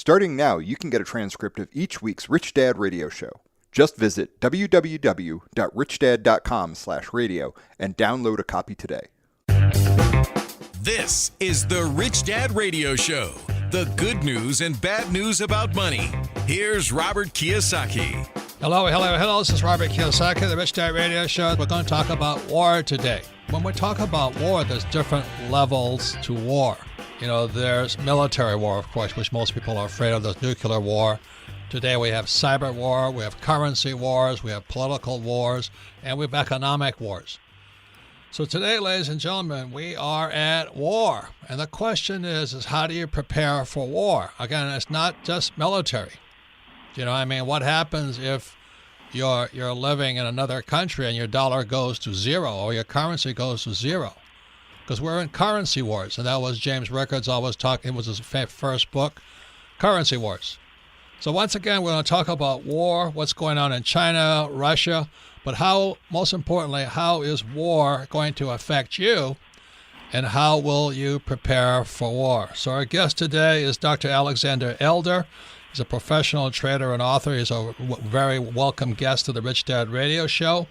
Starting now, you can get a transcript of each week's Rich Dad radio show. Just visit www.richdad.com/radio and download a copy today. This is the Rich Dad Radio Show, the good news and bad news about money. Here's Robert Kiyosaki. Hello. This is Robert Kiyosaki, the Rich Dad Radio Show. We're going to talk about war today. When we talk about war, there's different levels to war. You know, there's military war, of course, which most people are afraid of. There's nuclear war. Today we have cyber war, we have currency wars, we have political wars, and we have economic wars. So today, ladies and gentlemen, we are at war. And the question is how do you prepare for war? Again, it's not just military. You know, I mean, what happens if you're living in another country and your dollar goes to zero or your currency goes to zero? Because we're in currency wars, and that was James Rickards always talking. It was his first book, Currency Wars. So once again, we're going to talk about war, what's going on in China, Russia, but most importantly, how is war going to affect you, and how will you prepare for war? So our guest today is Dr. Alexander Elder. He's a professional trader and author. He's a very welcome guest to the Rich Dad Radio Show.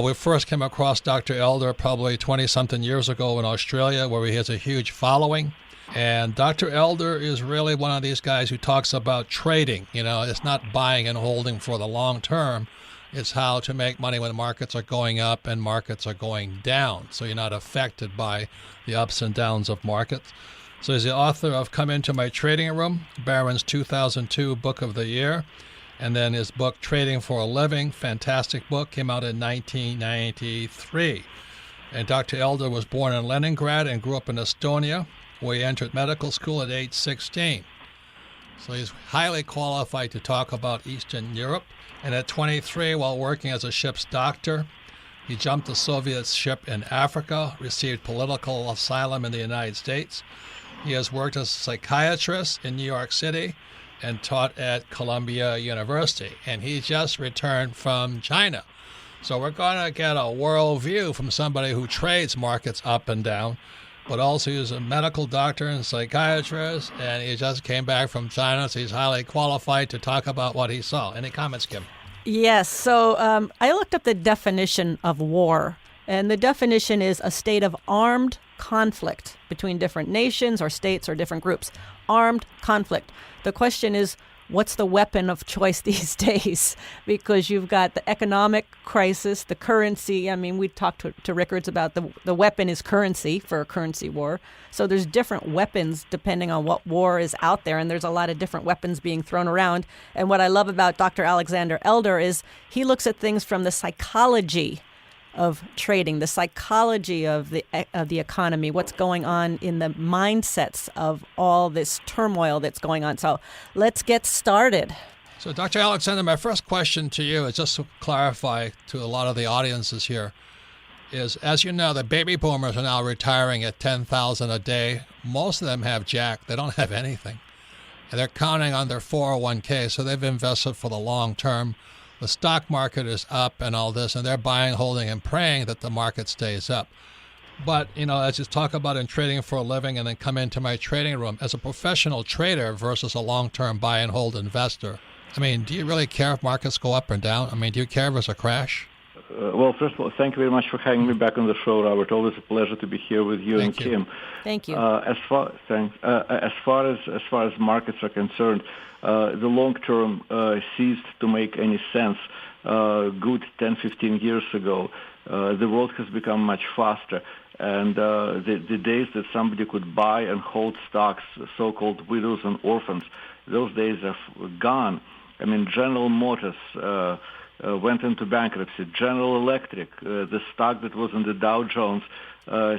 We first came across Dr. Elder probably 20-something years ago in Australia, where he has a huge following. And Dr. Elder is really one of these guys who talks about trading. You know, it's not buying and holding for the long term. It's how to make money when markets are going up and markets are going down, so you're not affected by the ups and downs of markets. So he's the author of Come Into My Trading Room, Barron's 2002 Book of the Year. And then his book, Trading for a Living, fantastic book, came out in 1993. And Dr. Elder was born in Leningrad and grew up in Estonia, where he entered medical school at age 16. So he's highly qualified to talk about Eastern Europe. And at 23, while working as a ship's doctor, he jumped a Soviet ship in Africa, received political asylum in the United States. He has worked as a psychiatrist in New York City and taught at Columbia University. And he just returned from China. So we're going to get a world view from somebody who trades markets up and down, but also he's a medical doctor and psychiatrist, and he just came back from China, so he's highly qualified to talk about what he saw. Any comments, Kim? Yes. So I looked up the definition of war, and the definition is a state of armed conflict between different nations or states or different groups. Armed conflict. The question is, what's the weapon of choice these days? Because you've got the economic crisis, the currency. I mean, we talked to Rickards about the weapon is currency for a currency war. So there's different weapons depending on what war is out there, and there's a lot of different weapons being thrown around. And what I love about Dr. Alexander Elder is he looks at things from the psychology of trading, the psychology of the economy, what's going on in the mindsets of all this turmoil that's going on. So let's get started. So Dr. Alexander, my first question to you is just to clarify to a lot of the audiences here is, as you know, the baby boomers are now retiring at $10,000 a day. Most of them have jack. They don't have anything. And they're counting on their 401k, so they've invested for the long term. The stock market is up and all this, and they're buying, holding, and praying that the market stays up. But, you know, as you talk about in trading for a living and then come into my trading room, as a professional trader versus a long-term buy and hold investor, I mean, do you really care if markets go up or down? I mean, do you care if it's a crash? Well, first of all, thank you very much for having me back on the show, Robert. Always a pleasure to be here with you and Kim. Thank you. As far as markets are concerned, the long term ceased to make any sense. Good 10, 15 years ago, the world has become much faster, and the days that somebody could buy and hold stocks, so-called widows and orphans, those days are gone. I mean, General Motors went into bankruptcy. General Electric, the stock that was in the Dow Jones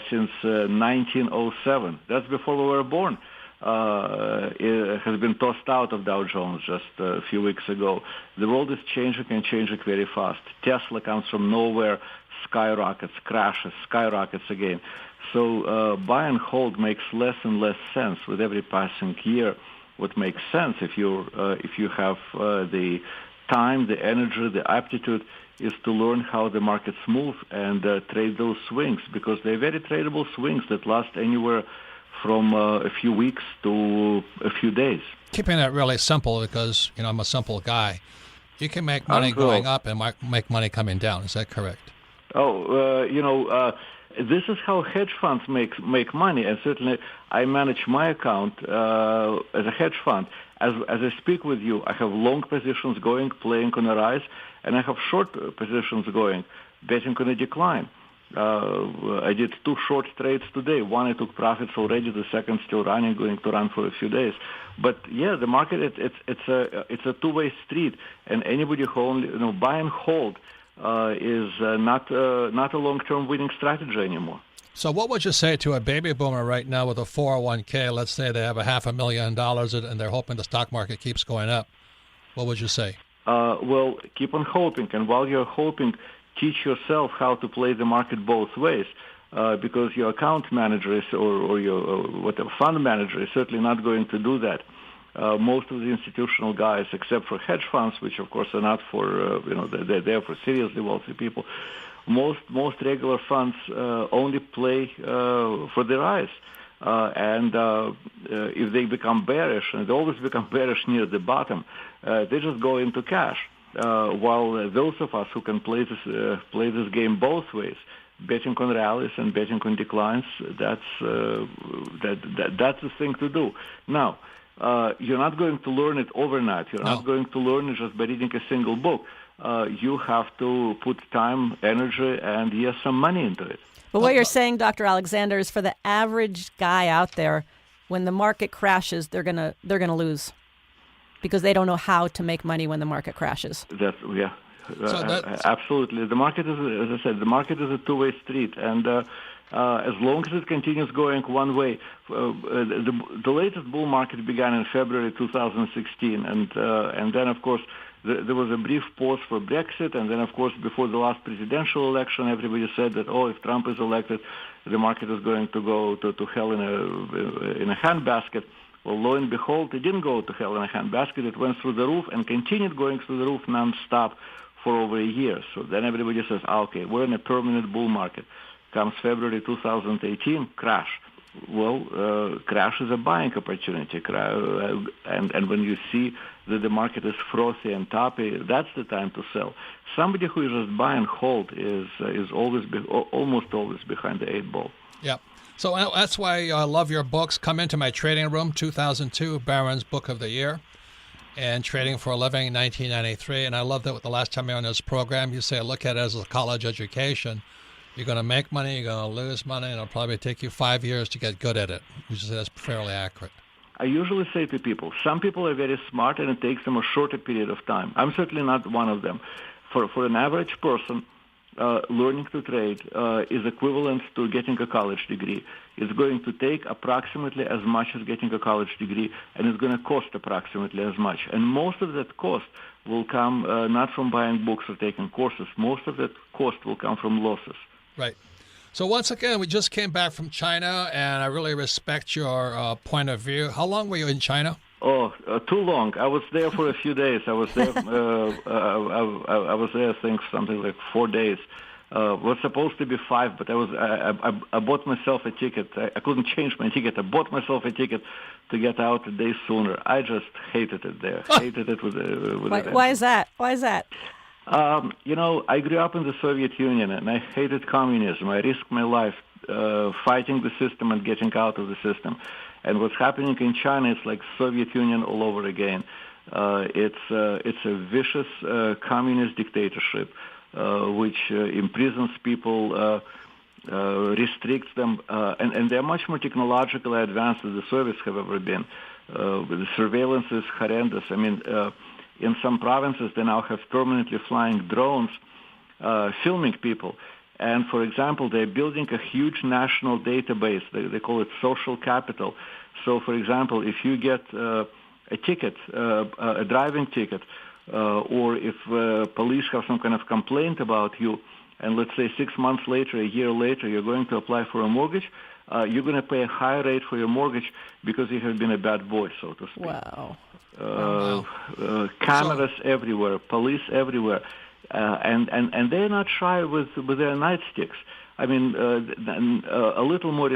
since 1907, that's before we were born, it has been tossed out of Dow Jones just a few weeks ago. The world is changing and changing very fast. Tesla comes from nowhere, skyrockets, crashes, skyrockets again. So buy and hold makes less and less sense with every passing year. What makes sense if you have the time, the energy, the aptitude, is to learn how the markets move and trade those swings, because they're very tradable swings that last anywhere from a few weeks to a few days. Keeping it really simple because, I'm a simple guy. You can make money going up and make money coming down. Is that correct? This is how hedge funds make money, and certainly I manage my account as a hedge fund. As I speak with you, I have long positions going, playing on a rise, and I have short positions going, betting on a decline. I did 2 short trades today. One I took profits already. The second still running, going to run for a few days. But yeah, the market it's a two-way street, and anybody who only buy and hold is not a long-term winning strategy anymore. So what would you say to a baby boomer right now with a 401k? Let's say they have $500,000 and they're hoping the stock market keeps going up. What would you say? Well, keep on hoping, and while you're hoping, teach yourself how to play the market both ways, because your account manager is, or your whatever fund manager is certainly not going to do that. Most of the institutional guys, except for hedge funds, which of course are not for they're there for seriously wealthy people. Most regular funds only play for the rise, and if they become bearish, and they always become bearish near the bottom, they just go into cash. While those of us who can play this game both ways, betting on rallies and betting on declines, that's the thing to do. Now, you're not going to learn it overnight. You're not going to learn it just by reading a single book. You have to put time, energy, and yes, some money into it. But what you're saying, Dr. Alexander, is for the average guy out there, when the market crashes, they're gonna lose because they don't know how to make money when the market crashes. Absolutely. The market is, as I said, a two-way street, and as long as it continues going one way, the latest bull market began in February 2016, and then of course there was a brief pause for Brexit, and then of course before the last presidential election, everybody said that if Trump is elected, the market is going to go to hell in a handbasket. Well, lo and behold, it didn't go to hell in a handbasket. It went through the roof and continued going through the roof non-stop for over a year. So then everybody says, okay, we're in a permanent bull market. Comes February 2018, crash. Well, crash is a buying opportunity. And when you see that the market is frothy and toppy, that's the time to sell. Somebody who is just buy and hold is almost always behind the 8 ball. Yeah. So that's why I love your books. Come into my trading room, 2002, Barron's Book of the Year, and Trading for a Living, 1993. And I love that the last time you're on this program, you say, look at it as a college education. You're going to make money, you're going to lose money, and it'll probably take you 5 years to get good at it. Which is that's fairly accurate. I usually say to people, some people are very smart and it takes them a shorter period of time. I'm certainly not one of them. For an average person, learning to trade is equivalent to getting a college degree. It's going to take approximately as much as getting a college degree, and it's going to cost approximately as much. And most of that cost will come not from buying books or taking courses. Most of that cost will come from losses. Right. So once again, we just came back from China, and I really respect your point of view. How long were you in China? Too long. I was there for a few days. I was there. I was there, I think, something like 4 days. Was supposed to be 5, but I bought myself a ticket. I couldn't change my ticket. I bought myself a ticket to get out a day sooner. I just hated it there. Hated it with Why is that? Why is that? I grew up in the Soviet Union, and I hated communism. I risked my life fighting the system and getting out of the system. And what's happening in China is like Soviet Union all over again. It's a vicious communist dictatorship which imprisons people, restricts them, and they're much more technologically advanced than the Soviets have ever been. The surveillance is horrendous. I mean, in some provinces, they now have permanently flying drones filming people. And, for example, they're building a huge national database. They call it social capital. So, for example, if you get a ticket, a driving ticket, or if police have some kind of complaint about you, and let's say 6 months later, a year later, you're going to apply for a mortgage, you're going to pay a higher rate for your mortgage because you have been a bad boy, so to speak. Wow. Cameras everywhere, police everywhere. and they're not shy with their nightsticks. I mean, a little more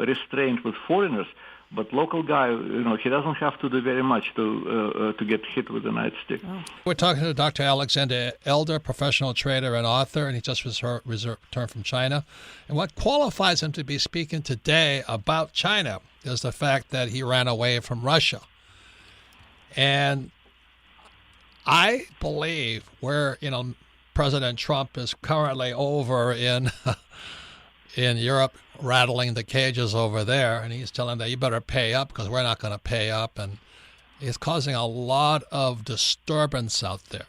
restrained with foreigners, but local guy, he doesn't have to do very much to get hit with a nightstick. Oh. We're talking to Dr. Alexander Elder, professional trader and author, and he just returned from China. And what qualifies him to be speaking today about China is the fact that he ran away from Russia. And I believe where, President Trump is currently over in Europe, rattling the cages over there, and he's telling them that you better pay up because we're not going to pay up, and it's causing a lot of disturbance out there.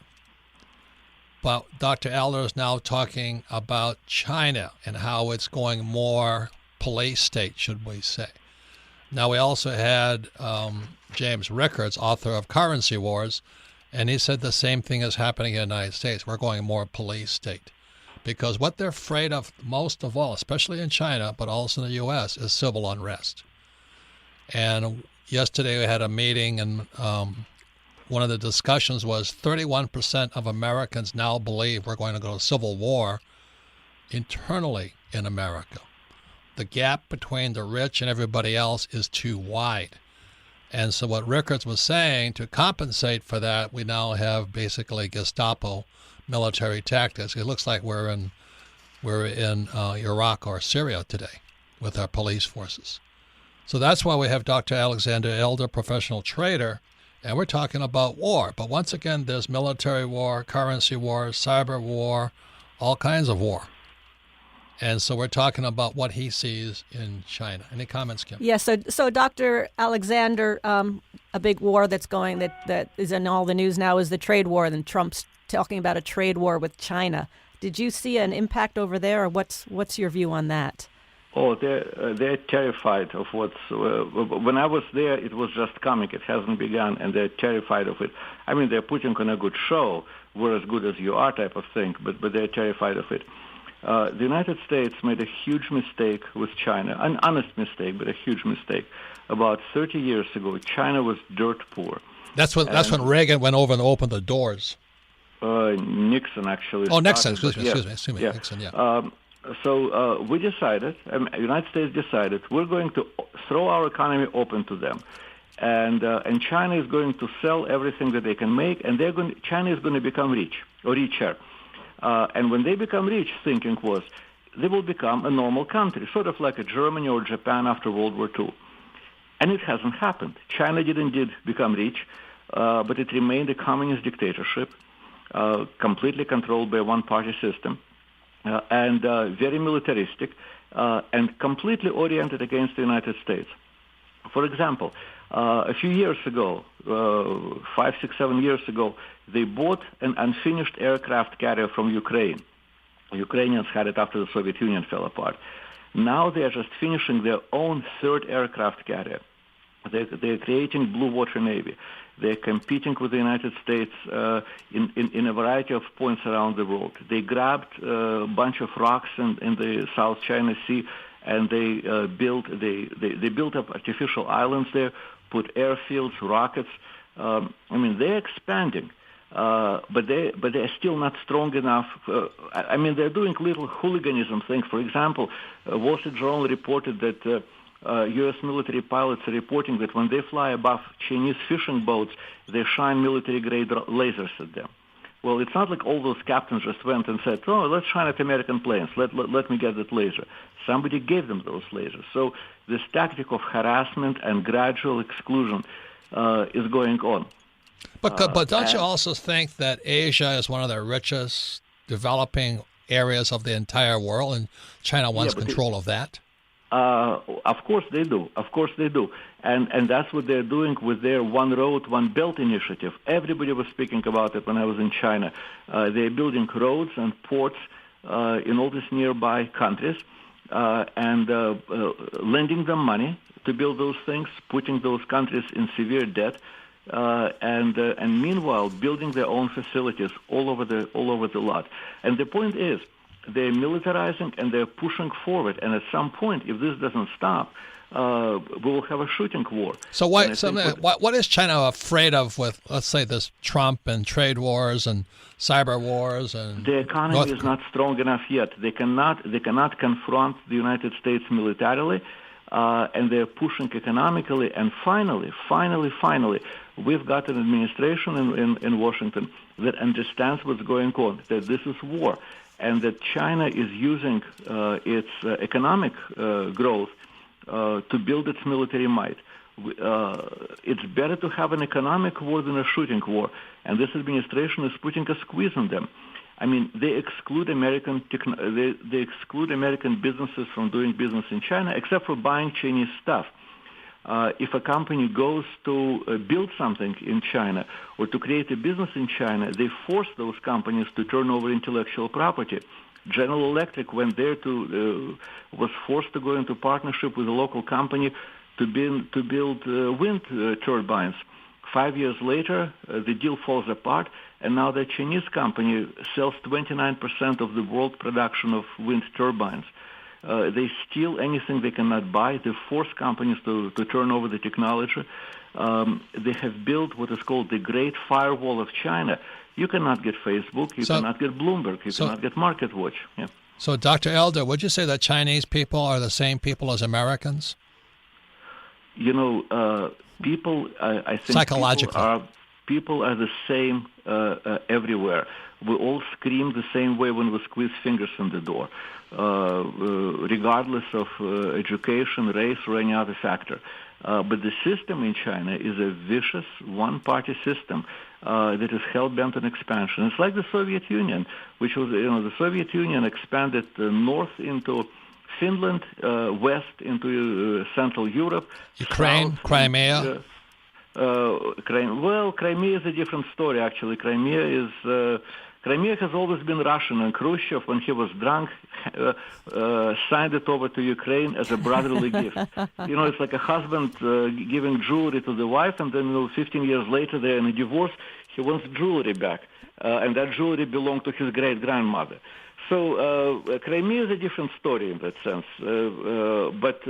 But Dr. Elder is now talking about China and how it's going more police state, should we say. Now, we also had James Rickards, author of Currency Wars, and he said the same thing is happening in the United States. We're going more police state. Because what they're afraid of most of all, especially in China, but also in the U.S., is civil unrest. And yesterday we had a meeting, and one of the discussions was 31% of Americans now believe we're going to go to civil war internally in America. The gap between the rich and everybody else is too wide. And so what Rickards was saying, to compensate for that, we now have basically Gestapo military tactics. It looks like we're in Iraq or Syria today with our police forces. So that's why we have Dr. Alexander Elder, professional trader, and we're talking about war. But once again, there's military war, currency war, cyber war, all kinds of war. And so we're talking about what he sees in China. Any comments, Kim? Yes. So Dr. Alexander, a big war that's going that is in all the news now is the trade war, and Trump's talking about a trade war with China. Did you see an impact over there, or what's your view on that? Oh, they're terrified of what's. When I was there, it was just coming. It hasn't begun, and they're terrified of it. I mean, they're putting on a good show. We're as good as you are, type of thing. But they're terrified of it. The United States made a huge mistake with China, an honest mistake, but a huge mistake. About 30 years ago, China was dirt poor. That's when Reagan went over and opened the doors. Nixon actually. Oh, Nixon. Excuse me. Yeah. Nixon. Yeah. So we decided, the United States decided, we're going to throw our economy open to them, and China is going to sell everything that they can make, and China is going to become rich or richer. And when they become rich, thinking was they will become a normal country, sort of like a Germany or Japan after World War II. And it hasn't happened. China did become rich, but it remained a communist dictatorship, completely controlled by a one-party system, and very militaristic, and completely oriented against the United States. For example, a few years ago, 5, 6, 7 years ago, they bought an unfinished aircraft carrier from Ukraine. Ukrainians had it after the Soviet Union fell apart. Now they are just finishing their own third aircraft carrier. They're creating Blue Water Navy. They're competing with the United States in a variety of points around the world. They grabbed a bunch of rocks in the South China Sea, and they built up artificial islands there, put airfields, rockets. They're expanding, but they're still not strong enough. They're doing little hooliganism things. For example, Wall Street Journal reported that U.S. military pilots are reporting that when they fly above Chinese fishing boats, they shine military-grade lasers at them. Well, it's not like all those captains just went and said, "Oh, let's shine at American planes. Let me get that laser." Somebody gave them those lasers. So this tactic of harassment and gradual exclusion is going on. But don't you also think that Asia is one of the richest developing areas of the entire world, and China wants control of that? Of course they do. And that's what they're doing with their One Road, One Belt initiative. Everybody was speaking about it when I was in China. They're building roads and ports in all these nearby countries and lending them money to build those things, putting those countries in severe debt, and meanwhile building their own facilities all over the lot. And the point is, they're militarizing and they're pushing forward. And at some point, if this doesn't stop, we will have a shooting war. So what is China afraid of with, let's say, this Trump and trade wars and cyber wars and the economy is not strong enough yet. They cannot confront the United States militarily, and they're pushing economically. And finally, we've got an administration in Washington that understands what's going on, that this is war, and that China is using its economic growth to build its military might. It's better to have an economic war than a shooting war, and this administration is putting a squeeze on them. I mean, they exclude American businesses from doing business in China, except for buying Chinese stuff. If a company goes to build something in China or to create a business in China, they force those companies to turn over intellectual property. General Electric went there was forced to go into partnership with a local company to build wind turbines. 5 years later, the deal falls apart, and now the Chinese company sells 29% of the world production of wind turbines. They steal anything they cannot buy. They force companies to turn over the technology. They have built what is called the Great Firewall of China. You cannot get Facebook. You cannot get Bloomberg. You cannot get MarketWatch. Yeah. So, Dr. Elder, would you say that Chinese people are the same people as Americans? You know, people, I think psychologically, people are the same everywhere. We all scream the same way when we squeeze fingers in the door, regardless of education, race, or any other factor. But the system in China is a vicious one-party system that is hell-bent on expansion. It's like the Soviet Union, which was, the Soviet Union expanded north into Finland, west into Central Europe, Ukraine, south, Crimea. Crimea is a different story. Actually, Crimea has always been Russian, and Khrushchev, when he was drunk, signed it over to Ukraine as a brotherly gift. It's like a husband giving jewelry to the wife, and then 15 years later they're in a divorce. He wants jewelry back, and that jewelry belonged to his great-grandmother. So Crimea is a different story in that sense. But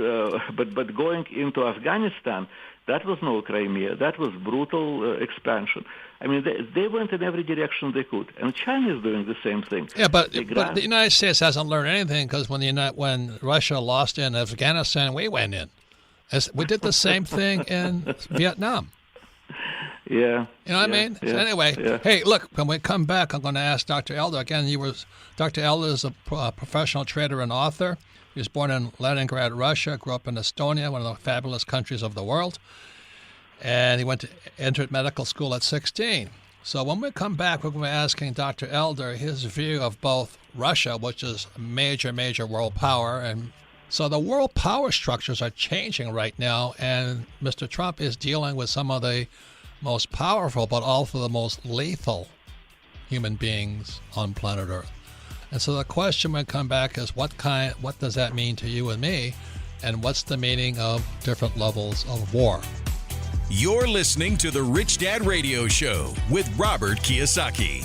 going into Afghanistan, that was no Crimea. That was brutal expansion. I mean, they went in every direction they could, and China is doing the same thing. Yeah, but the United States hasn't learned anything, because when Russia lost in Afghanistan, we went in. We did the same thing in Vietnam. Yeah. You know what I mean? Yeah, so anyway, Hey, look, when we come back, I'm going to ask Dr. Elder again. Dr. Elder is a professional trader and author. He was born in Leningrad, Russia, grew up in Estonia, one of the fabulous countries of the world. And he entered medical school at 16. So when we come back, we're going to be asking Dr. Elder his view of both Russia, which is a major, major world power. And so the world power structures are changing right now, and Mr. Trump is dealing with some of the most powerful but also the most lethal human beings on planet Earth. And so the question when we come back is what does that mean to you and me, and what's the meaning of different levels of war? You're listening to the Rich Dad Radio Show with Robert Kiyosaki.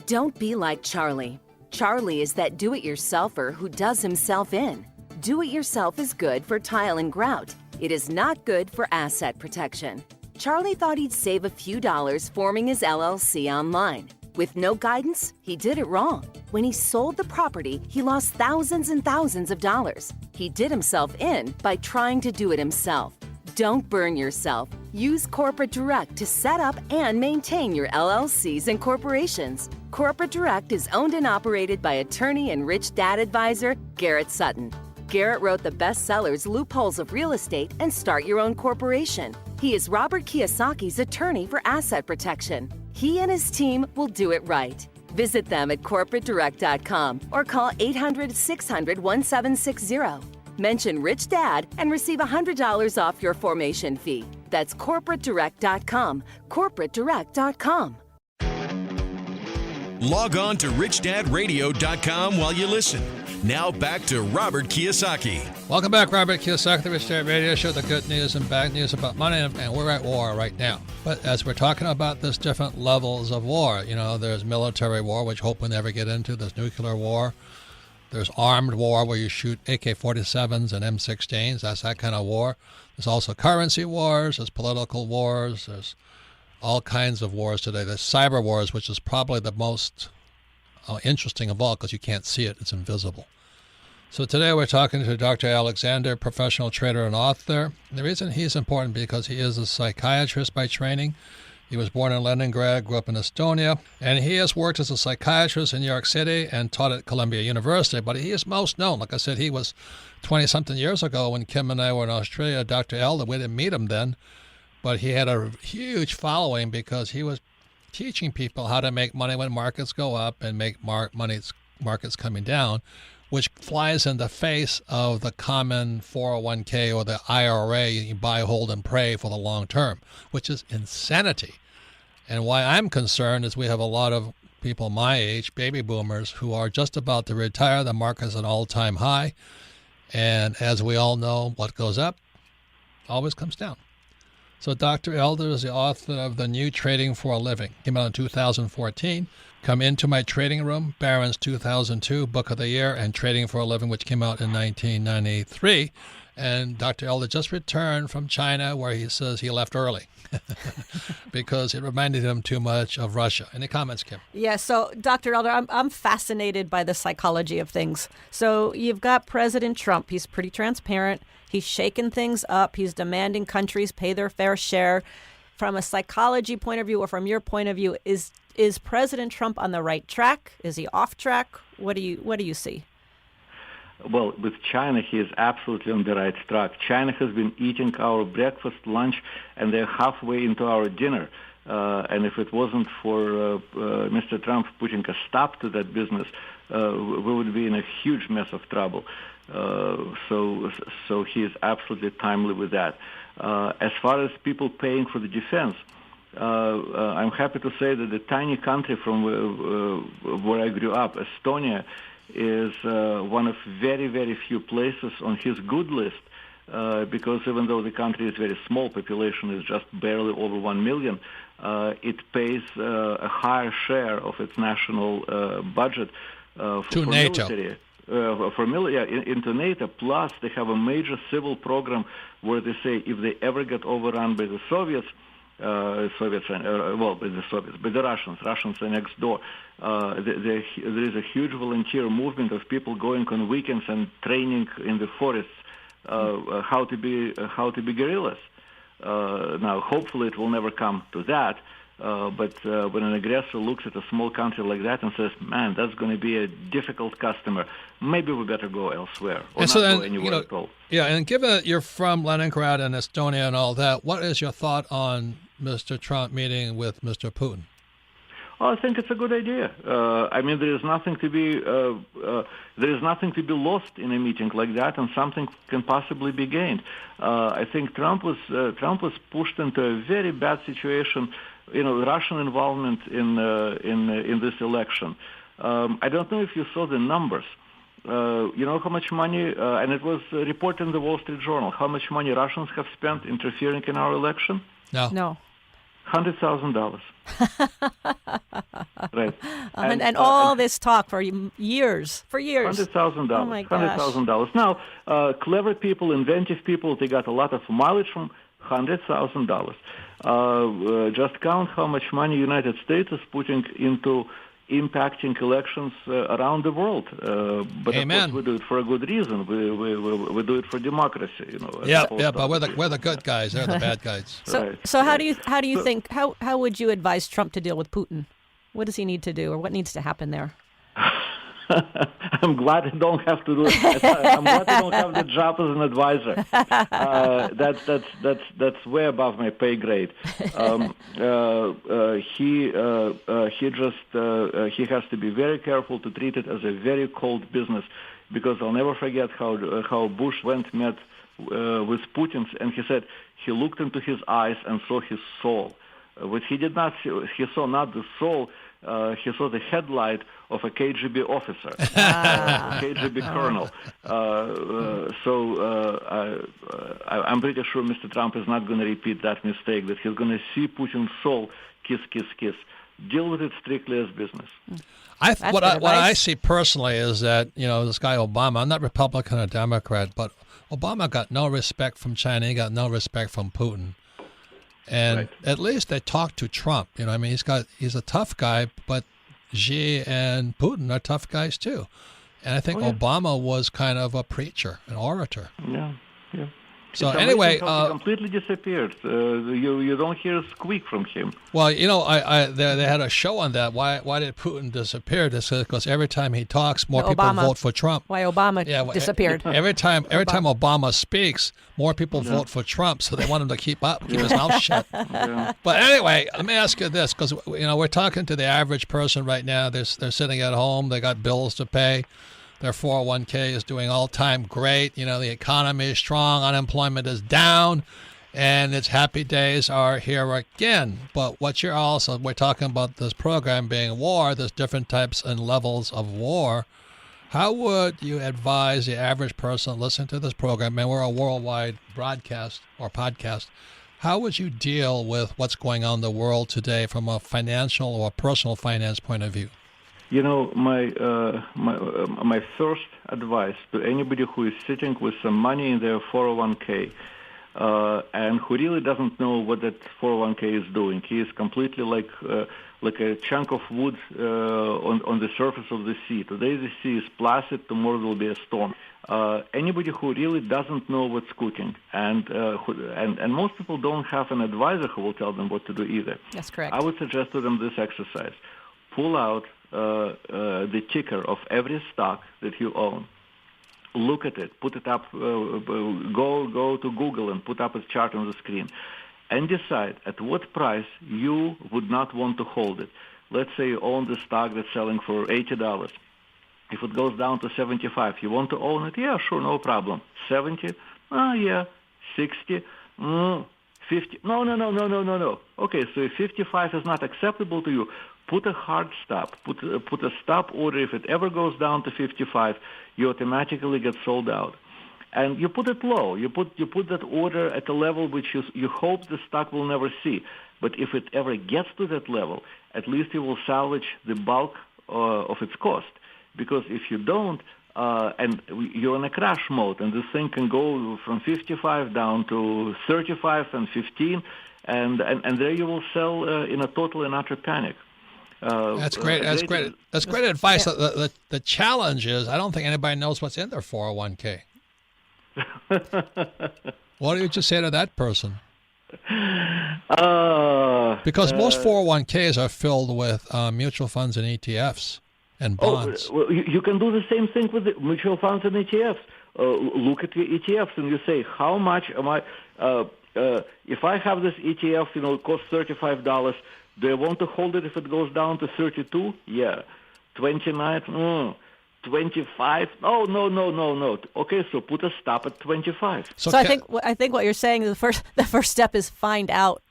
Don't be like Charlie. Charlie is that do-it-yourselfer who does himself in. Do-it-yourself is good for tile and grout. It is not good for asset protection. Charlie thought he'd save a few dollars forming his LLC online. With no guidance, he did it wrong. When he sold the property, he lost thousands and thousands of dollars. He did himself in by trying to do it himself. Don't burn yourself. Use Corporate Direct to set up and maintain your LLCs and corporations. Corporate Direct is owned and operated by attorney and rich dad advisor Garrett Sutton. Garrett wrote the bestsellers Loopholes of Real Estate and Start Your Own Corporation. He is Robert Kiyosaki's attorney for asset protection. He and his team will do it right. Visit them at corporatedirect.com or call 800-600-1760. Mention Rich Dad and receive $100 off your formation fee. That's corporatedirect.com. corporatedirect.com. Log on to richdadradio.com while you listen. Now back to Robert Kiyosaki. Welcome back, Robert Kiyosaki, the Rich Dad Radio Show, the good news and bad news about money, and we're at war right now. But as we're talking about this different levels of war, there's military war, which hope we never get into. There's nuclear war. There's armed war where you shoot AK-47s and M16s. That's that kind of war. There's also currency wars. There's political wars. There's all kinds of wars today. There's cyber wars, which is probably the most interesting of all because you can't see it. It's invisible. So today we're talking to Dr. Alexander, professional trader and author. The reason he's important because he is a psychiatrist by training. He was born in Leningrad, grew up in Estonia, and he has worked as a psychiatrist in New York City and taught at Columbia University. But he is most known. Like I said, he was 20-something years ago when Kim and I were in Australia. Dr. Elder, we didn't meet him then, but he had a huge following because he was teaching people how to make money when markets go up and make markets coming down, which flies in the face of the common 401k or the IRA, you buy, hold, and pray for the long term, which is insanity. And why I'm concerned is we have a lot of people my age, baby boomers, who are just about to retire. The market's at an all-time high. And as we all know, what goes up always comes down. So Dr. Elder is the author of The New Trading for a Living. Came out in 2014. Come Into My Trading Room, Barron's 2002 Book of the Year, and Trading for a Living, which came out in 1993. And Dr. Elder just returned from China, where he says he left early because it reminded him too much of Russia. Any comments, Kim? Yeah, so Dr. Elder, I'm fascinated by the psychology of things. So you've got President Trump. He's pretty transparent. He's shaking things up. He's demanding countries pay their fair share. From a psychology point of view, or from your point of view, is President Trump on the right track? Is he off track? What do you see? Well, with China, he is absolutely on the right track. China has been eating our breakfast, lunch, and they're halfway into our dinner. And if it wasn't for Mr. Trump putting a stop to that business, we would be in a huge mess of trouble. So he is absolutely timely with that. As far as people paying for the defense, I'm happy to say that the tiny country from where I grew up, Estonia, is one of very, very few places on his good list because even though the country is very small, population is just barely over 1 million, it pays a higher share of its national budget for NATO. Military. Into NATO. Plus, they have a major civil program where they say if they ever get overrun by the Soviets, by the Russians are next door. There is a huge volunteer movement of people going on weekends and training in the forests how to be guerrillas. Now, hopefully, it will never come to that. But when an aggressor looks at a small country like that and says, "Man, that's going to be a difficult customer. Maybe we better go elsewhere or not go anywhere at all." Yeah, and given that you're from Leningrad and Estonia and all that, what is your thought on Mr. Trump meeting with Mr. Putin? I think it's a good idea. I mean, there is nothing to be lost in a meeting like that, and something can possibly be gained. I think Trump was pushed into a very bad situation. Russian involvement in this election. I don't know if you saw the numbers. You know how much money, and it was reported in the Wall Street Journal, how much money Russians have spent interfering in our election? No. $100,000. Right. And all this talk for years. $100,000. Oh my gosh. $100,000. Now, clever people, inventive people, they got a lot of mileage from $100,000. Just count how much money United States is putting into impacting elections around the world. But Amen. Of course, we do it for a good reason. We do it for democracy. But we're the good guys. They're the bad guys. So how do you think? How would you advise Trump to deal with Putin? What does he need to do, or what needs to happen there? I'm glad I don't have to do it. I'm glad I don't have the job as an advisor. That's way above my pay grade. He has to be very careful to treat it as a very cold business, because I'll never forget how Bush met with Putin, and he said he looked into his eyes and saw his soul. What he did not see, he saw not the soul. He saw the headlight of a KGB officer, a KGB colonel. I'm pretty sure Mr. Trump is not going to repeat that mistake, that he's going to see Putin's soul, kiss, kiss, kiss. Deal with it strictly as business. What I see personally is that, this guy Obama, I'm not Republican or Democrat, but Obama got no respect from China. He got no respect from Putin. And at least they talked to Trump. He's a tough guy, but Xi and Putin are tough guys too. And I think Obama was kind of a preacher, an orator. Yeah. So it's anyway, he completely disappeared. You don't hear a squeak from him. Well, they had a show on that. Why did Putin disappear? This is because every time he talks, more people vote for Trump. Why Obama disappeared? Every time Obama speaks, more people vote for Trump. So they want him to keep his mouth shut. Yeah. But anyway, let me ask you this, because we're talking to the average person right now. They're sitting at home. They got bills to pay. Their 401k is doing all-time great. The economy is strong. Unemployment is down. And its happy days are here again. But we're talking about this program being war. There's different types and levels of war. How would you advise the average person listening to this program, and we're a worldwide broadcast or podcast, how would you deal with what's going on in the world today from a financial or personal finance point of view? My first advice to anybody who is sitting with some money in their 401k and who really doesn't know what that 401k is doing. He is completely like a chunk of wood on the surface of the sea. Today the sea is placid, tomorrow there will be a storm. Anybody who really doesn't know what's cooking, and most people don't have an advisor who will tell them what to do either. That's correct. I would suggest to them this exercise. Pull out the ticker of every stock that you own. Look at it. Put it up. Go to Google and put up a chart on the screen, and decide at what price you would not want to hold it. Let's say you own the stock that's selling for $80. If it goes down to $75, you want to own it? Yeah, sure, no problem. 70? Oh, yeah. 60? 50? No. Okay, so if 55 is not acceptable to you, put a hard stop. Put a stop order. If it ever goes down to 55, you automatically get sold out. And you put it low. You put that order at a level which you hope the stock will never see. But if it ever gets to that level, at least you will salvage the bulk of its cost. Because if you don't, and you're in a crash mode, and this thing can go from 55 down to 35 and 15, and there you will sell in a total and utter panic. That's great. That's great advice. The challenge is, I don't think anybody knows what's in their 401k. What do you just say to that person? Because most 401ks are filled with mutual funds and ETFs and bonds. Well, you can do the same thing with the mutual funds and ETFs. Look at your ETFs and you say, how much am I? If I have this ETF, it costs $35. Do I want to hold it if it goes down to 32? Yeah. 29? 25? Oh, no. Okay, so put a stop at 25. So I think what you're saying is the first step is find out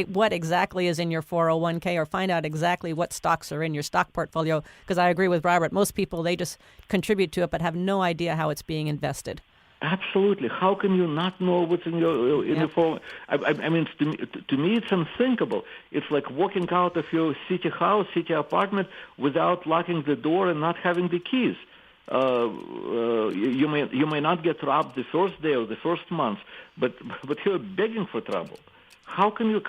what exactly is in your 401k, or find out exactly what stocks are in your stock portfolio. Because I agree with Robert. Most people, they just contribute to it but have no idea how it's being invested. Absolutely. How can you not know what's in your phone? I mean, to me, it's unthinkable. It's like walking out of your city house, city apartment, without locking the door and not having the keys. You may not get robbed the first day or the first month, but you're begging for trouble. How can you?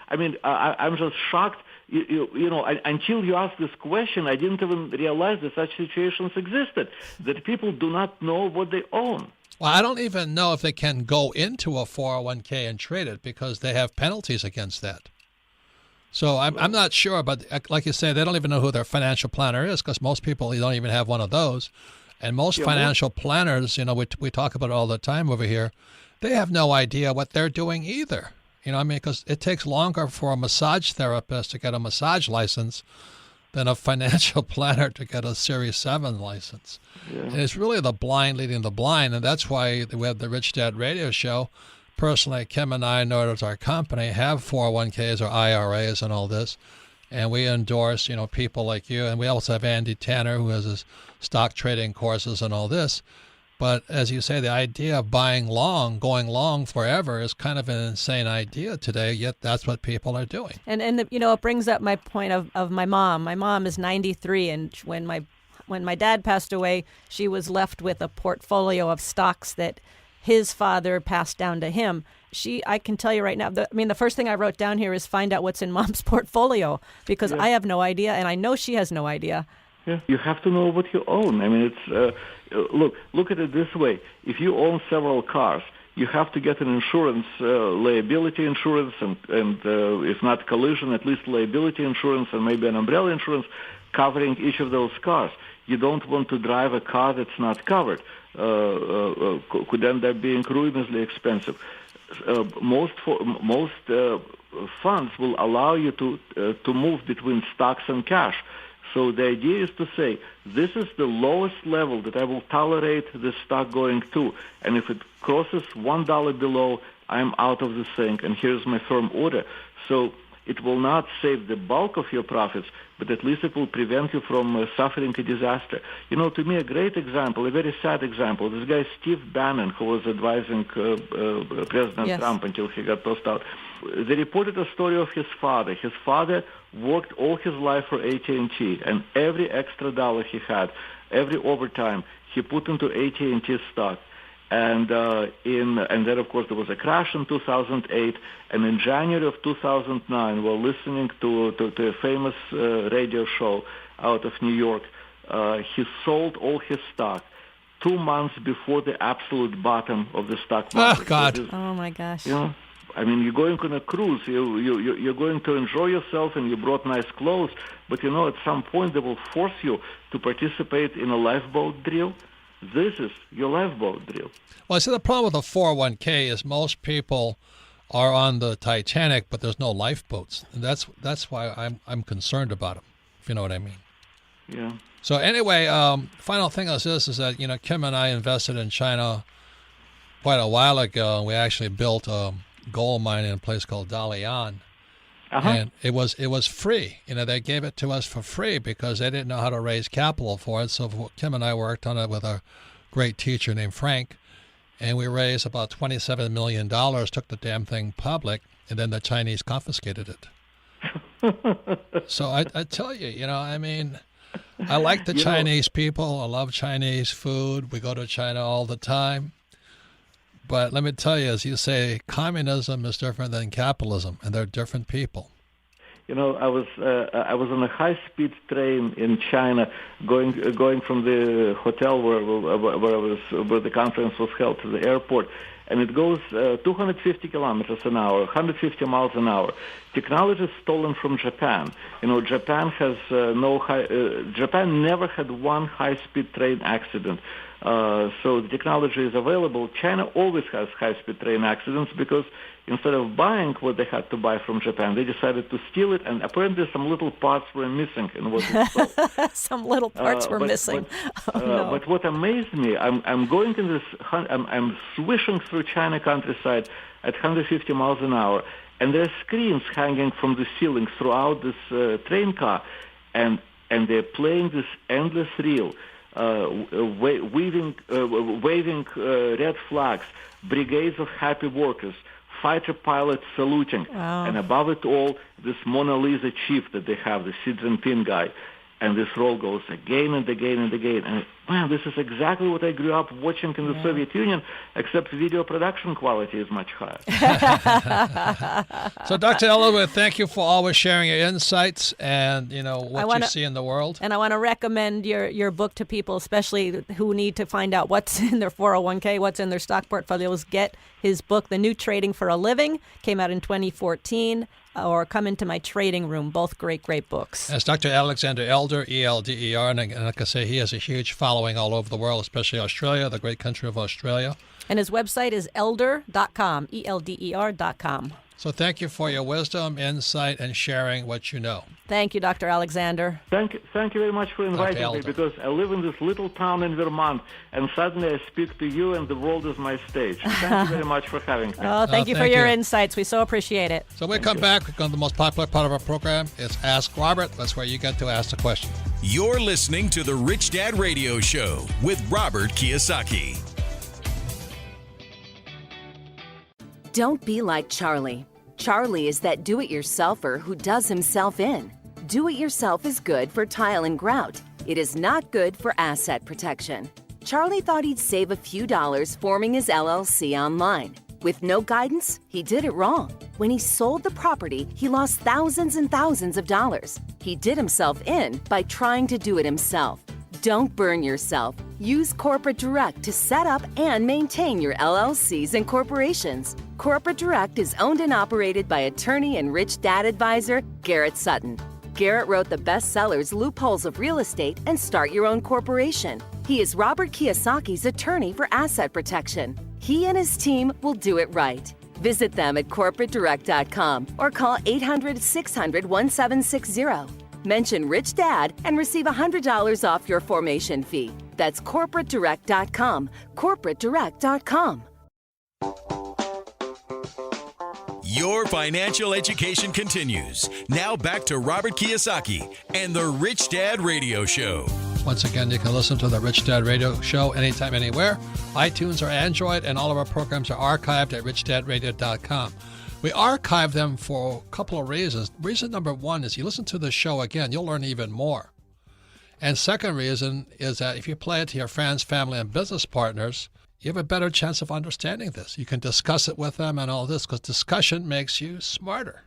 I mean, I'm just shocked. Until you asked this question, I didn't even realize that such situations existed. That people do not know what they own. Well, I don't even know if they can go into a 401k and trade it because they have penalties against that. So I'm not sure, but like you say, they don't even know who their financial planner is because most people don't even have one of those. And most financial planners, we talk about it all the time over here, they have no idea what they're doing either. Because it takes longer for a massage therapist to get a massage license than a financial planner to get a Series 7 license. Yeah. And it's really the blind leading the blind, and that's why we have the Rich Dad Radio Show. Personally, Kim and I, in order to our company, have 401ks or IRAs and all this, and we endorse, people like you, and we also have Andy Tanner, who has his stock trading courses and all this. But as you say, the idea of buying long, going long forever is kind of an insane idea today, yet that's what people are doing. And it brings up my point of my mom. My mom is 93, and when my dad passed away, she was left with a portfolio of stocks that his father passed down to him. I can tell you right now, the first thing I wrote down here is find out what's in Mom's portfolio, because I have no idea, and I know she has no idea. Yeah, you have to know what you own. I mean, it's look at it this way. If you own several cars, you have to get an insurance, liability insurance, and if not collision, at least liability insurance, and maybe an umbrella insurance covering each of those cars. You don't want to drive a car that's not covered. Could end up being ruinously expensive. Most funds will allow you to move between stocks and cash. So the idea is to say, this is the lowest level that I will tolerate this stock going to. And if it crosses $1 below, I'm out of the thing, and here's my firm order. So it will not save the bulk of your profits, but at least it will prevent you from suffering a disaster. To me, a great example, a very sad example, this guy Steve Bannon, who was advising President Trump until he got tossed out. They reported a story of his father. His father worked all his life for AT&T, and every extra dollar he had, every overtime, he put into AT&T stock. And then, of course, there was a crash in 2008, and in January of 2009, we're listening to a famous radio show out of New York. He sold all his stock 2 months before the absolute bottom of the stock market. Oh, God. Oh, my gosh. You're going on a cruise. You're going to enjoy yourself, and you brought nice clothes. But, at some point, they will force you to participate in a lifeboat drill. This is your lifeboat drill. Well, see, the problem with a 401k is most people are on the Titanic, but there's no lifeboats. And that's why I'm concerned about them, if you know what I mean. Yeah. So anyway, final thing is this, is that, Kim and I invested in China quite a while ago. We actually built a gold mine in a place called Dalian. And it was free. They gave it to us for free because they didn't know how to raise capital for it. So Kim and I worked on it with a great teacher named Frank, and we raised about $27 million, took the damn thing public, and then the Chinese confiscated it. So I tell you, I like the Chinese people. I love Chinese food. We go to China all the time. But let me tell you, as you say, communism is different than capitalism, and they're different people. I was on a high-speed train in China, going from the hotel where the conference was held to the airport, and it goes 250 kilometers an hour, 150 miles an hour. Technology is stolen from Japan. Japan has Japan never had one high-speed train accident. So the technology is available. China always has high-speed train accidents because instead of buying what they had to buy from Japan, they decided to steal it, and apparently some little parts were missing in what they stole. Some little parts were missing. But what amazed me, I'm going in this, I'm swishing through China countryside at 150 miles an hour, and there are screens hanging from the ceiling throughout this train car, and they're playing this endless reel. Waving red flags, brigades of happy workers, fighter pilots saluting, and above it all, this Mona Lisa chief that they have, the Xi Jinping guy. And this role goes again and again and again. And, man, this is exactly what I grew up watching in the Soviet Union, except video production quality is much higher. So, Dr. Elwood, thank you for always sharing your insights and, what you see in the world. And I want to recommend your book to people, especially who need to find out what's in their 401k, what's in their stock portfolios. Get his book, The New Trading for a Living, came out in 2014. Or Come Into My Trading Room, both great books. That's Dr. Alexander Elder, E-L-D-E-R, and like I say, he has a huge following all over the world, especially Australia, the great country of Australia. And his website is elder.com, E-L-D-E-R.com. So thank you for your wisdom, insight, and sharing what you know. Thank you, Dr. Alexander. Thank you very much for inviting me, because I live in this little town in Vermont, and suddenly I speak to you, and the world is my stage. Thank you very much for having me. Oh, thank you for your insights. We so appreciate it. So when we come back, we're going to the most popular part of our program. It's Ask Robert. That's where you get to ask the question. You're listening to the Rich Dad Radio Show with Robert Kiyosaki. Don't be like Charlie. Charlie is that do-it-yourselfer who does himself in. Do-it-yourself is good for tile and grout. It is not good for asset protection. Charlie thought he'd save a few dollars forming his LLC online. With no guidance, he did it wrong. When he sold the property, he lost thousands and thousands of dollars. He did himself in by trying to do it himself. Don't burn yourself. Use Corporate Direct to set up and maintain your LLCs and corporations. Corporate Direct is owned and operated by attorney and rich dad advisor Garrett Sutton. Garrett wrote the bestsellers Loopholes of Real Estate and Start Your Own Corporation. He is Robert Kiyosaki's attorney for asset protection. He and his team will do it right. Visit them at corporatedirect.com or call 800-600-1760. Mention Rich Dad and receive $100 off your formation fee. That's corporatedirect.com. corporatedirect.com. Your financial education continues. Now back to Robert Kiyosaki and the Rich Dad Radio Show. Once again, you can listen to the Rich Dad Radio Show anytime, anywhere. iTunes or Android, and all of our programs are archived at richdadradio.com. We archive them for a couple of reasons. Reason number one is you listen to the show again, you'll learn even more. And second reason is that if you play it to your friends, family, and business partners, you have a better chance of understanding this. You can discuss it with them and all this, because discussion makes you smarter.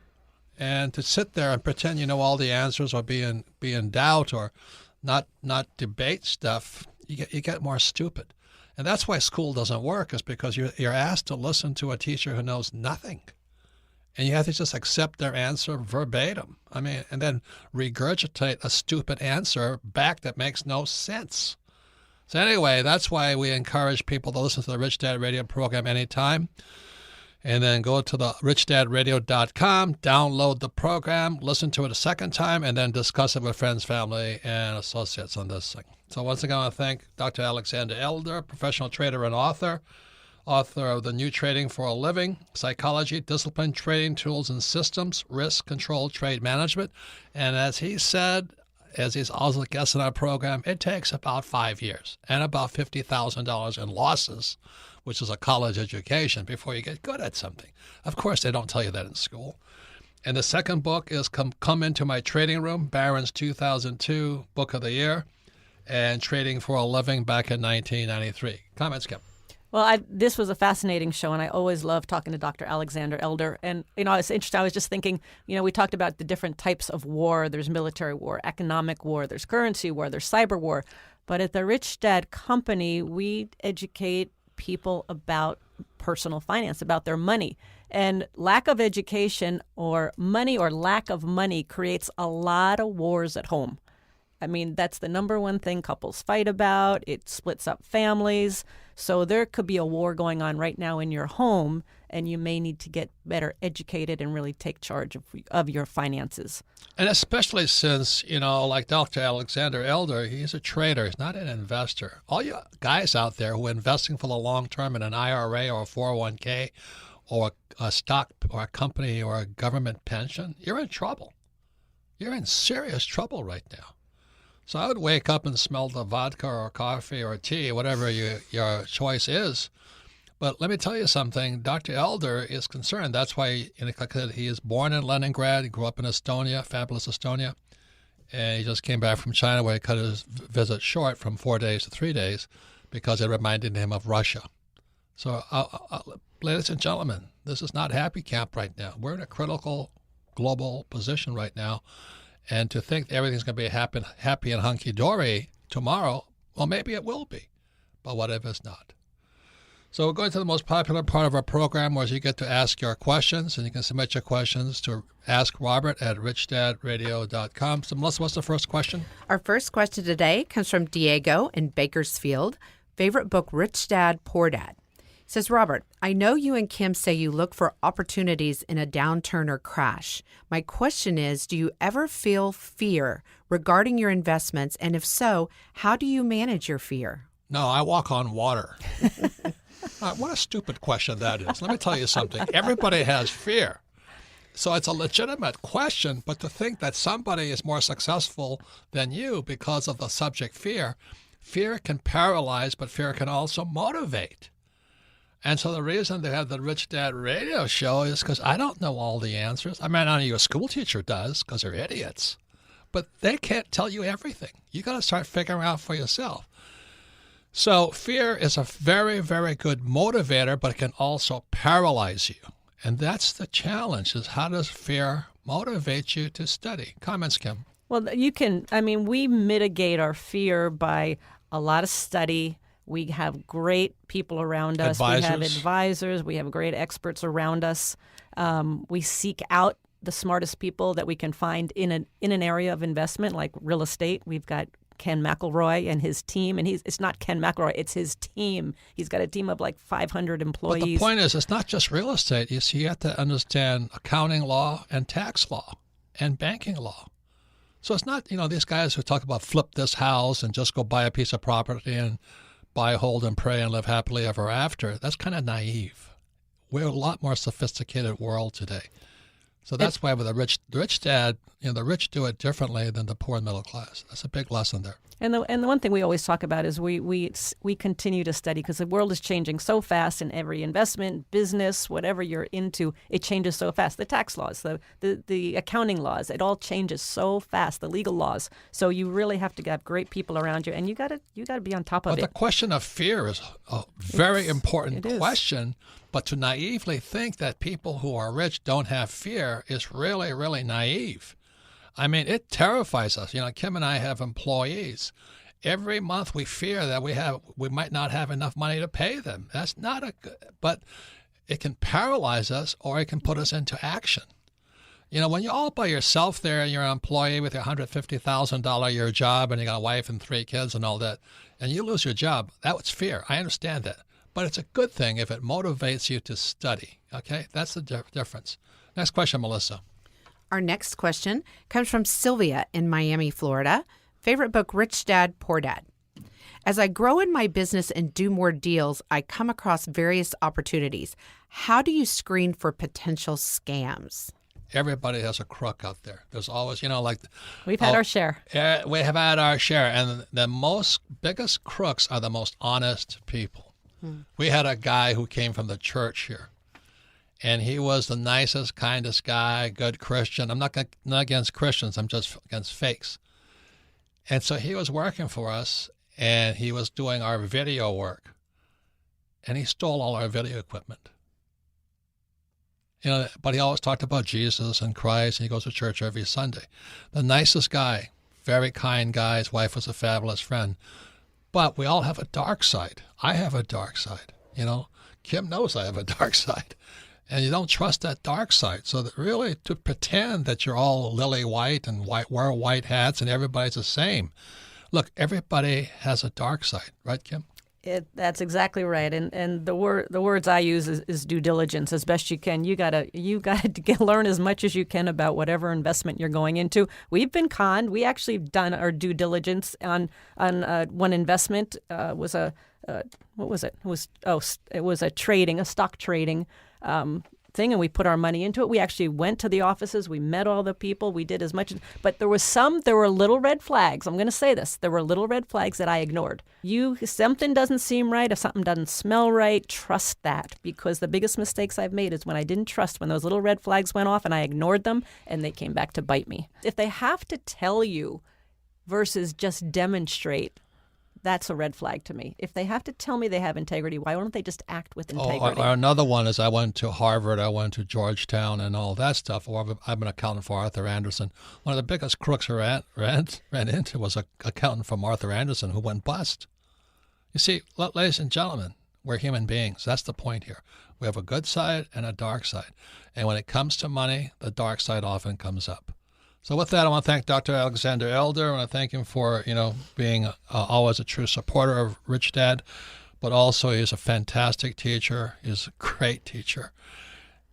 And to sit there and pretend you know all the answers or be in doubt or not debate stuff, you get more stupid. And that's why school doesn't work, is because you're asked to listen to a teacher who knows nothing. And you have to just accept their answer verbatim. I mean, and then regurgitate a stupid answer back that makes no sense. So anyway, that's why we encourage people to listen to the Rich Dad Radio program anytime. And then go to the richdadradio.com, download the program, listen to it a second time, and then discuss it with friends, family, and associates on this thing. So once again, I want to thank Dr. Alexander Elder, professional trader and author of The New Trading for a Living, Psychology, Discipline, Trading Tools and Systems, Risk Control, Trade Management. And as he said, as he's also a guest in our program, it takes about 5 years and about $50,000 in losses, which is a college education, before you get good at something. Of course, they don't tell you that in school. And the second book is Come Into My Trading Room, Barron's 2002 Book of the Year, and Trading for a Living back in 1993. Comments, Kim? Well, this was a fascinating show, and I always love talking to Dr. Alexander Elder. And, it's interesting. I was just thinking, we talked about the different types of war. There's military war, economic war, there's currency war, there's cyber war. But at the Rich Dad Company, we educate people about personal finance, about their money. And lack of education or money or lack of money creates a lot of wars at home. I mean, that's the number one thing couples fight about. It splits up families. So there could be a war going on right now in your home, and you may need to get better educated and really take charge of your finances. And especially since, like Dr. Alexander Elder, he's a trader. He's not an investor. All you guys out there who are investing for the long term in an IRA or a 401k or a stock or a company or a government pension, you're in trouble. You're in serious trouble right now. So I would wake up and smell the vodka or coffee or tea, whatever your choice is. But let me tell you something. Dr. Elder is concerned. That's why he is born in Leningrad. He grew up in Estonia, fabulous Estonia. And he just came back from China, where he cut his visit short from 4 days to 3 days because it reminded him of Russia. So, ladies and gentlemen, this is not happy camp right now. We're in a critical global position right now. And to think everything's going to be happy and hunky-dory tomorrow, well, maybe it will be. But what if it's not? So we're going to the most popular part of our program, where you get to ask your questions, and you can submit your questions to AskRobert@richdadradio.com. So Melissa, what's the first question? Our first question today comes from Diego in Bakersfield. Favorite book, Rich Dad, Poor Dad. He says, Robert, I know you and Kim say you look for opportunities in a downturn or crash. My question is, do you ever feel fear regarding your investments? And if so, how do you manage your fear? No, I walk on water. What a stupid question that is. Let me tell you something. Everybody has fear. So it's a legitimate question, but to think that somebody is more successful than you because of the subject fear can paralyze, but fear can also motivate. And so the reason they have the Rich Dad radio show is because I don't know all the answers. I mean, I know your school teacher does because they're idiots. But they can't tell you everything. You got to start figuring out for yourself. So fear is a very, very good motivator, but it can also paralyze you. And that's the challenge, is how does fear motivate you to study? Comments, Kim? Well, we mitigate our fear by a lot of study. We have great people around us. Advisors. We have advisors. We have great experts around us. We seek out the smartest people that we can find in an area of investment, like real estate. We've got Ken McElroy and his team, and it's not Ken McElroy, it's his team. He's got a team of like 500 employees. But the point is, it's not just real estate. You have to understand accounting law and tax law and banking law. So it's not, these guys who talk about flip this house and just go buy a piece of property and buy, hold, and pray and live happily ever after. That's kind of naive. We're a lot more sophisticated world today. So that's why with the rich dad, the rich do it differently than the poor and middle class. That's a big lesson there. And the one thing we always talk about is we continue to study, because the world is changing so fast in every investment, business, whatever you're into, it changes so fast. The tax laws, the accounting laws, it all changes so fast, the legal laws. So you really have to have great people around you, and you got to be on top of it. But the question of fear is a very important question. But to naively think that people who are rich don't have fear is really, really naive. I mean, it terrifies us. Kim and I have employees. Every month we fear that we might not have enough money to pay them. That's not but it can paralyze us, or it can put us into action. When you're all by yourself there and you're an employee with your $150,000 a year job and you got a wife and 3 kids and all that, and you lose your job, that was fear. I understand that. But it's a good thing if it motivates you to study, okay? That's the difference. Next question, Melissa. Our next question comes from Sylvia in Miami, Florida. Favorite book, Rich Dad, Poor Dad. As I grow in my business and do more deals, I come across various opportunities. How do you screen for potential scams? Everybody has a crook out there. There's always, we've had our share. We have had our share. And the biggest crooks are the most honest people. We had a guy who came from the church here, and he was the nicest, kindest guy, good Christian. I'm not against Christians. I'm just against fakes. And so he was working for us, and he was doing our video work, and he stole all our video equipment. But he always talked about Jesus and Christ, and he goes to church every Sunday. The nicest guy, very kind guy. His wife was a fabulous friend. But we all have a dark side. I have a dark side. Kim knows I have a dark side. And you don't trust that dark side. So that really, to pretend that you're all lily white and wear white hats and everybody's the same. Look, everybody has a dark side. Right, Kim? That's exactly right. And the words I use is due diligence as best you can. You gotta learn as much as you can about whatever investment you're going into. We've been conned. We actually done our due diligence on one investment. What was it? It was a stock trading thing, and we put our money into it. We actually went to the offices. We met all the people. We did as much. But there were little red flags. I'm going to say this. There were little red flags that I ignored. If something doesn't seem right, if something doesn't smell right, trust that. Because the biggest mistakes I've made is when I didn't trust, when those little red flags went off and I ignored them and they came back to bite me. If they have to tell you versus just demonstrate, that's a red flag to me. If they have to tell me they have integrity, why don't they just act with integrity? Or another one is I went to Harvard, I went to Georgetown and all that stuff. Or I've been accountant for Arthur Andersen. One of the biggest crooks I ran into was an accountant from Arthur Andersen who went bust. You see, ladies and gentlemen, we're human beings. That's the point here. We have a good side and a dark side. And when it comes to money, the dark side often comes up. So with that, I want to thank Dr. Alexander Elder. I want to thank him for, being always a true supporter of Rich Dad, but also he's a fantastic teacher. He's a great teacher.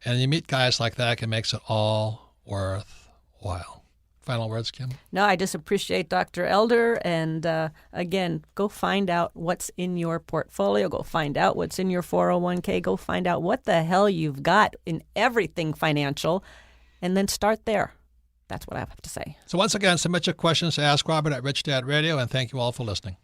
And you meet guys like that, it makes it all worthwhile. Final words, Kim? No, I just appreciate Dr. Elder. And again, go find out what's in your portfolio. Go find out what's in your 401k. Go find out what the hell you've got in everything financial, and then start there. That's what I have to say. So once again, submit your questions to Ask Robert at Rich Dad Radio, and thank you all for listening.